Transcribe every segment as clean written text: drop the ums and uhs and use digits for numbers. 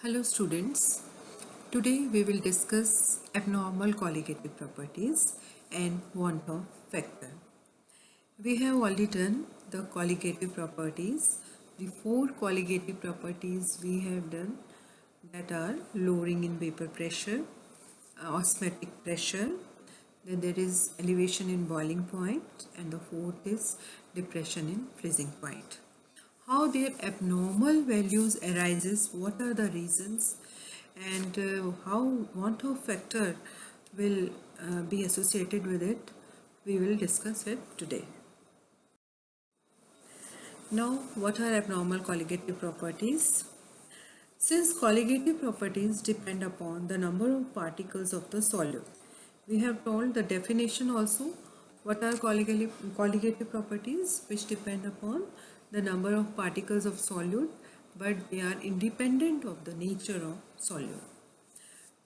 Hello students, today we will discuss abnormal colligative properties and want of factor. We have already done the colligative properties. The four colligative properties we have done that are lowering in vapor pressure, osmotic pressure, then there is elevation in boiling point, and the fourth is depression in freezing point. How their abnormal values arises, what are the reasons, and how want of factor will be associated with it, we will discuss it today. Now, what are abnormal colligative properties? Since colligative properties depend upon the number of particles of the solute, we have told the definition also. What are colligative properties? Which depend upon the number of particles of solute, but they are independent of the nature of solute.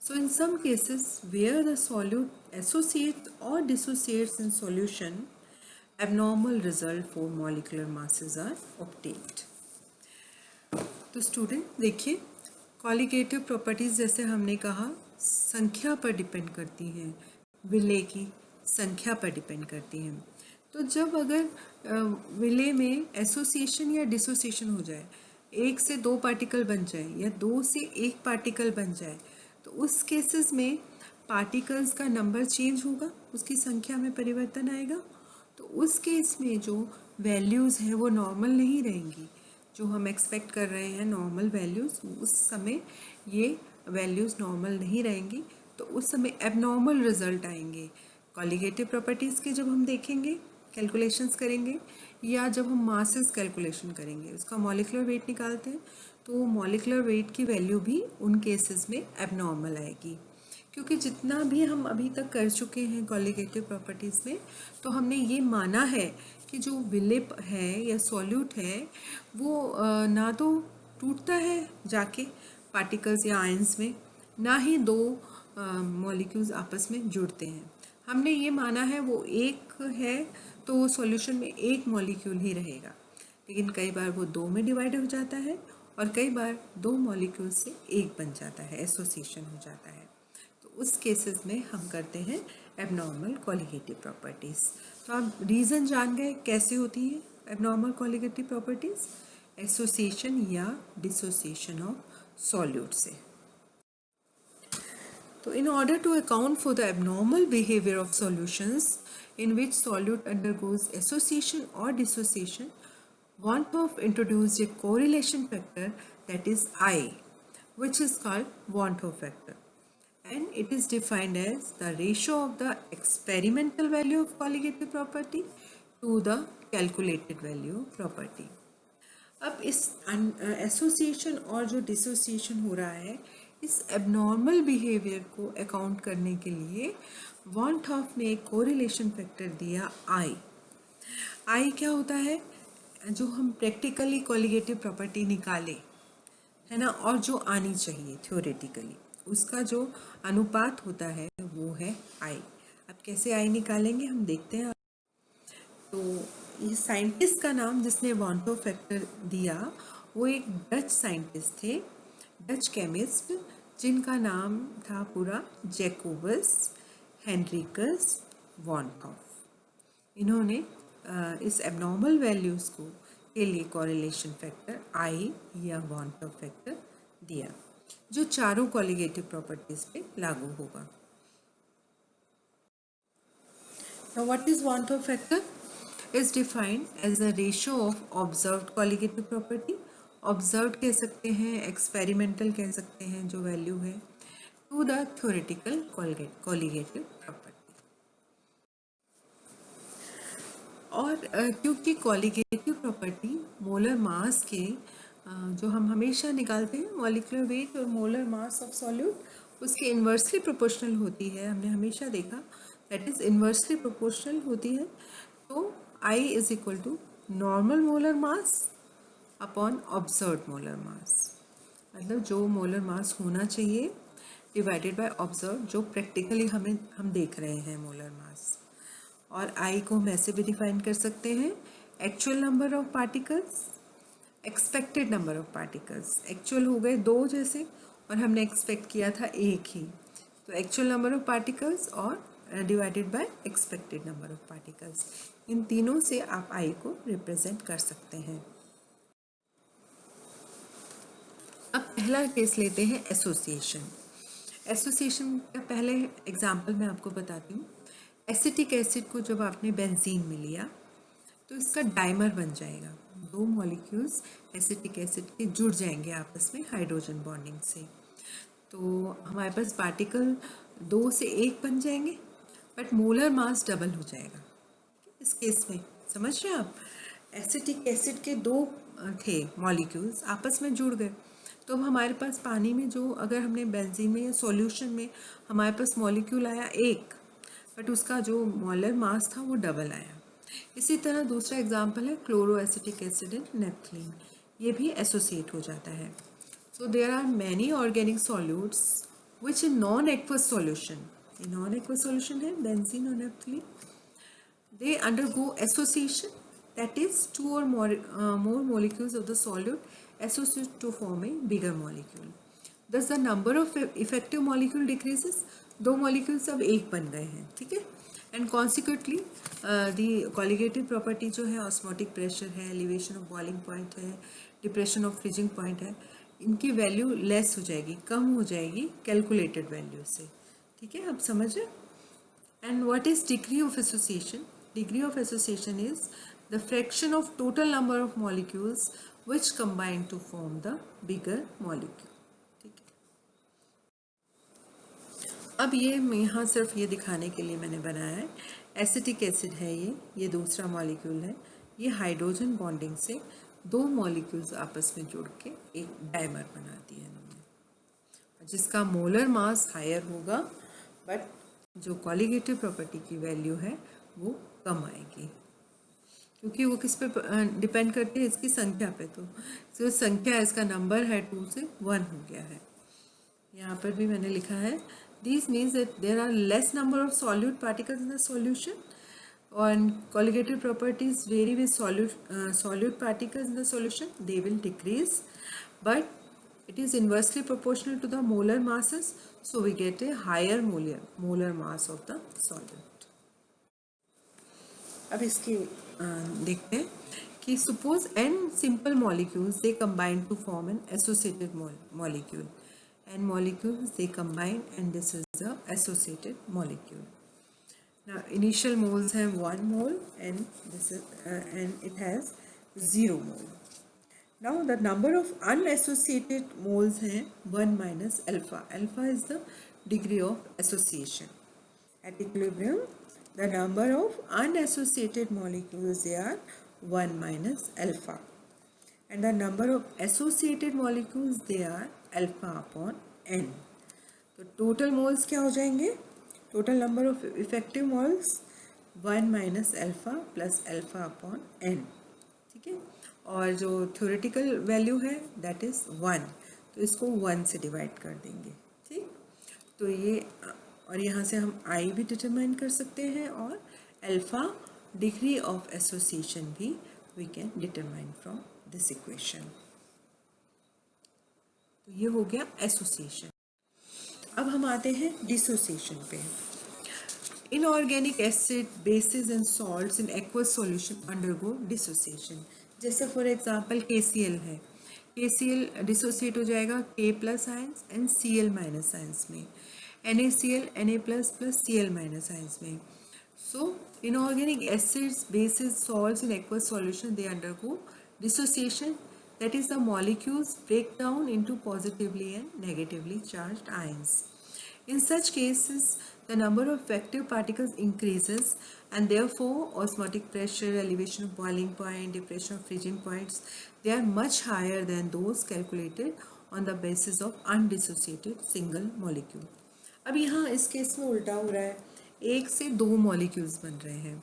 So in some cases where the solute associates or dissociates in solution, abnormal result for molecular masses are obtained. तो student देखिए, colligative properties जैसे हमने कहा संख्या पर depend करती हैं, विलेय की संख्या पर डिपेंड करती हैं. तो जब अगर विलेय में एसोसिएशन या डिसोसिएशन हो जाए, एक से दो पार्टिकल बन जाए या दो से एक पार्टिकल बन जाए, तो उस केसेस में पार्टिकल्स का नंबर चेंज होगा, उसकी संख्या में परिवर्तन आएगा. तो उस केस में जो वैल्यूज़ हैं वो नॉर्मल नहीं रहेंगी. जो हम एक्सपेक्ट कर रहे हैं नॉर्मल वैल्यूज़, उस समय ये वैल्यूज़ नॉर्मल नहीं रहेंगी. तो उस समय एबनॉर्मल रिजल्ट आएंगे. कॉलिगेटिव प्रॉपर्टीज़ के जब हम देखेंगे, कैलकुलेशंस करेंगे, या जब हम मासेस कैलकुलेशन करेंगे, उसका मॉलिक्यूलर वेट निकालते हैं, तो मॉलिक्यूलर वेट की वैल्यू भी उन केसेस में एबनॉर्मल आएगी. क्योंकि जितना भी हम अभी तक कर चुके हैं कॉलिगेटिव प्रॉपर्टीज़ में, तो हमने ये माना है कि जो विलेय है या सॉल्यूट है वो ना तो टूटता है जाके पार्टिकल्स या आयंस में, ना ही दो मॉलिक्यूल्स आपस में जुड़ते हैं. हमने ये माना है वो एक है तो सॉल्यूशन में एक मॉलिक्यूल ही रहेगा. लेकिन कई बार वो दो में डिवाइड हो जाता है और कई बार दो मॉलिक्यूल से एक बन जाता है, एसोसिएशन हो जाता है. तो उस केसेस में हम करते हैं एबनॉर्मल कॉलिगेटिव प्रॉपर्टीज़. तो आप रीज़न जान गए कैसे होती है एबनॉर्मल कॉलिगेटिव प्रॉपर्टीज़, एसोसिएशन या डिसोसिएशन ऑफ सॉल्यूट से. तो in order to account for the abnormal behavior of solutions in which solute undergoes association or dissociation, Want Hoff introduced a correlation factor, that is I, which is called Want Hoff factor, and it is defined as the ratio of the experimental value of colligative property to the calculated value of property. अब इस association और जो dissociation हो रहा है, इस abnormal behaviour को account करने के लिए वॉन्ट हॉफ ने एक कोरिलेशन फैक्टर दिया आई. आई क्या होता है? जो हम प्रैक्टिकली कॉलिगेटिव प्रॉपर्टी निकाले है ना, और जो आनी चाहिए थ्योरेटिकली, उसका जो अनुपात होता है वो है आई. अब कैसे आई निकालेंगे हम देखते हैं. तो ये साइंटिस्ट का नाम जिसने वॉन्ट हॉफ फैक्टर दिया वो एक डच साइंटिस्ट थे, डच केमिस्ट, जिनका नाम था पूरा जैकोबस हेनरिकस वॉन्ट हॉफ. इन्होंने इस एबनॉर्मल वैल्यूज़ को के लिए कोरिलेशन फैक्टर आई या वॉन्ट हॉफ फैक्टर दिया, जो चारों कॉलिगेटिव प्रॉपर्टीज़ पे लागू होगा. Now what is want half factor? is defined as the ratio of observed colligative property, observed कह सकते हैं, experimental कह सकते हैं जो वैल्यू है, to the theoretical colligative property. और क्योंकि colligative property मोलर मास के जो हम हमेशा निकालते हैं मॉलिक्यूलर वेट और मोलर मास ऑफ सॉल्यूट, उसके इन्वर्सली प्रोपोर्शनल होती है. हमने हमेशा देखा दैट इज इन्वर्सली प्रोपोर्शनल होती है. तो I is equal to normal molar mass upon observed molar mass. मतलब जो मोलर मास होना चाहिए डिवाइडेड बाय ऑब्जर्व, जो प्रैक्टिकली हम देख रहे हैं मोलर मास. और I को हम ऐसे भी डिफाइन कर सकते हैं, actual number of particles expected number of particles, actual हो गए 2 जैसे और हमने एक्सपेक्ट किया था 1 ही, तो एक्चुअल नंबर ऑफ पार्टिकल्स और divided by expected number of particles, इन तीनों से आप आई को रिप्रेजेंट कर सकते हैं। अब पहला केस लेते हैं एसोसिएशन। एसोसिएशन का पहले एग्जाम्पल मैं आपको बताती हूँ। एसिटिक एसिड को जब आपने बेंजीन में लिया तो इसका डाइमर बन जाएगा, 2 मॉलिक्यूल्स एसिटिक एसिड के जुड़ जाएंगे आपस में हाइड्रोजन बॉन्डिंग से, तो हमारे पास पार्टिकल 2 से 1 बन जाएंगे, बट मोलर मास डबल हो जाएगा इस केस में। समझ रहे हैं आप, एसिटिक एसिड के 2 थे मॉलिक्यूल्स आपस में जुड़ गए, तो अब हमारे पास पानी में जो, अगर हमने बेंजीन में या सॉल्यूशन में हमारे पास मॉलिक्यूल आया 1, बट उसका जो मोलर मास था वो डबल आया। इसी तरह दूसरा एग्जाम्पल है chloroacetic acid and naphthalene, ये भी एसोसिएट हो जाता है। So there are many organic solutes which in non aqueous solution, ये नॉन एक्वस सॉल्यूशन है बेंजीन और naphthalene, they undergo association, that is 2 or more molecules of the solute associate to form a bigger molecule. Thus the number of effective molecule decreases, 2 molecules अब 1 बन गए हैं, ठीक है, and consequently the colligative property जो है osmotic pressure है, elevation of boiling point है, depression of freezing point है, इनकी वैल्यू लेस हो जाएगी, कम हो जाएगी कैलकुलेटेड वैल्यू से, ठीक है, आप समझ रहे हैं। And what is degree of association? Degree of association is the fraction of total number of molecules which combine to form the bigger molecule. ठीक है, अब ये मैं यहाँ सिर्फ ये दिखाने के लिए मैंने बनाया है, एसिटिक एसिड है ये दूसरा मॉलिक्यूल है, ये हाइड्रोजन बॉन्डिंग से 2 मॉलिक्यूल्स आपस में जुड़ के एक डाइमर बना दिया इन्होंने, जिसका मोलर मास हायर होगा, बट जो कॉलिगेटिव प्रॉपर्टी की वैल्यू है वो कम आएगी, क्योंकि वो किस पे डिपेंड करती है, इसकी संख्या पे, तो जो संख्या इसका नंबर है 2 से 1 हो गया है। यहाँ पर भी मैंने लिखा है, this means that there are less number of solute particles in the solution and colligative properties vary with solute particles in the solution, they will decrease, but it is inversely proportional to the molar masses, so we get a higher molar mass of the solute. अब इसकी देखते हैं कि suppose n simple molecules they combine to form an associated molecule, n molecules they combine and this is the associated molecule. Now initial moles have 1 mole and this is and it has 0 mole. Now the number of unassociated moles है 1 minus alpha. Alpha is the degree of association. At equilibrium, the number of unassociated molecules they are 1 minus alpha, and the number of associated molecules they are alpha upon n. तो total moles क्या हो जाएंगे? Total number of effective moles 1 minus alpha plus alpha upon n, ठीक है, और जो theoretical value है that is 1, तो इसको 1 से डिवाइड कर देंगे, ठीक, तो ये, और यहाँ से हम आई भी डिटरमाइन कर सकते हैं और अल्फा डिग्री ऑफ एसोसिएशन भी we can determine from this equation. तो ये हो गया एसोसिएशन। अब हम आते हैं डिसोसिएशन पे। Inorganic acid, bases and salts in aqueous solution undergo dissociation. जैसे फॉर एग्जांपल KCl है, KCl डिसोसिएट हो जाएगा K plus ions and Cl minus ions में, NaCl Na plus plus Cl minus ions में। So inorganic acids, bases, salts in aqueous solution they undergo dissociation, that is the molecules break down into positively and negatively charged ions. In such cases, the number of effective particles increases and therefore osmotic pressure, elevation of boiling point, depression of freezing points, they are much higher than those calculated on the basis of undissociated single molecule. अब यहाँ इस case में उल्टा हो रहा है, 1 से 2 molecules बन रहे हैं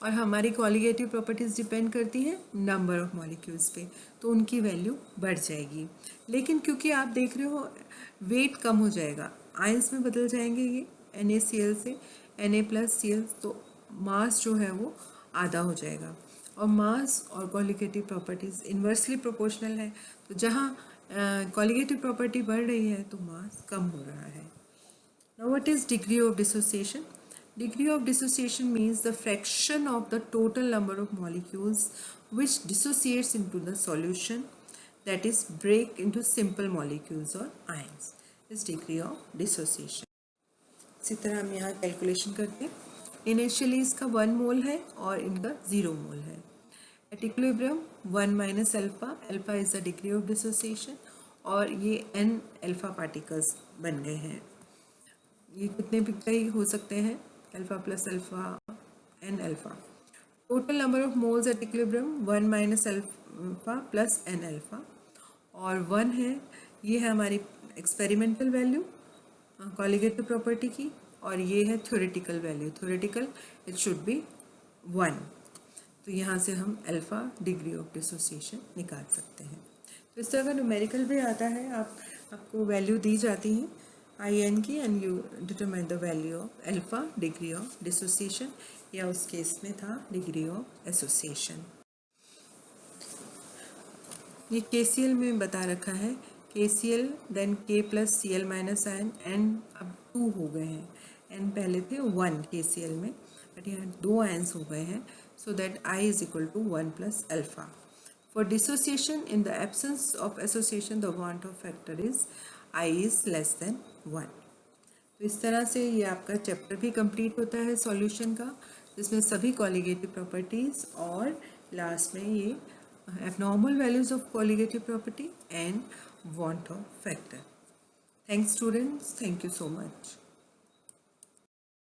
और हमारी कॉलिगेटिव प्रॉपर्टीज़ डिपेंड करती है नंबर ऑफ मॉलिक्यूल्स पे, तो उनकी वैल्यू बढ़ जाएगी। लेकिन क्योंकि आप देख रहे हो वेट कम हो जाएगा, आयंस में बदल जाएंगे ये NaCl से Na प्लस Cl, तो मास जो है वो आधा हो जाएगा। और मास और कॉलिगेटिव प्रॉपर्टीज़ इन्वर्सली प्रोपोर्शनल है, तो जहाँ कॉलिगेटिव प्रॉपर्टी बढ़ रही है तो मास कम हो रहा है. Now what is degree of dissociation? Degree of dissociation means the fraction of the total number of molecules which dissociates into the solution, that is break into simple molecules or ions, is degree of dissociation. इसी तरह हम यहाँ calculation करते हैं. Initially इसका 1 मोल है और इनका 0 मोल है. At equilibrium 1 minus alpha, alpha is the degree of dissociation, और ये n अल्फा पार्टिकल्स बन गए हैं. ये कितने भी कई हो सकते हैं, alpha plus alpha n alpha. Total number of moles at equilibrium 1 minus alpha plus n alpha, और 1 है. ये है हमारी एक्सपेरिमेंटल वैल्यू कॉलिगेटिव प्रॉपर्टी की, और ये है theoretical value. Theoretical it should be 1. तो यहाँ से हम अल्फ़ा डिग्री ऑफ डिसोसिएशन निकाल सकते हैं. तो इस तरह का न्यूमेरिकल भी आता है, आपको वैल्यू दी जाती हैं IN की, and you determine the value of alpha degree of dissociation, या उस केस में था डिग्री ऑफ एसोसिएशन. ये KCl में बता रखा है. KCl then K plus Cl minus ion, N अब 2 हो गए हैं. N पहले थे 1 KCl में, बट यहाँ 2 आयन्स हो गए हैं. So that I is equal to 1 plus alpha. For dissociation, in the absence of association, the want of factor is I is less than 1. तो इस तरह से ये आपका चैप्टर भी कंप्लीट होता है सॉल्यूशन का, जिसमें सभी कॉलिगेटिव प्रॉपर्टीज़ और लास्ट में ये abnormal values of colligative property and want of factor. Thanks students, thank you so much.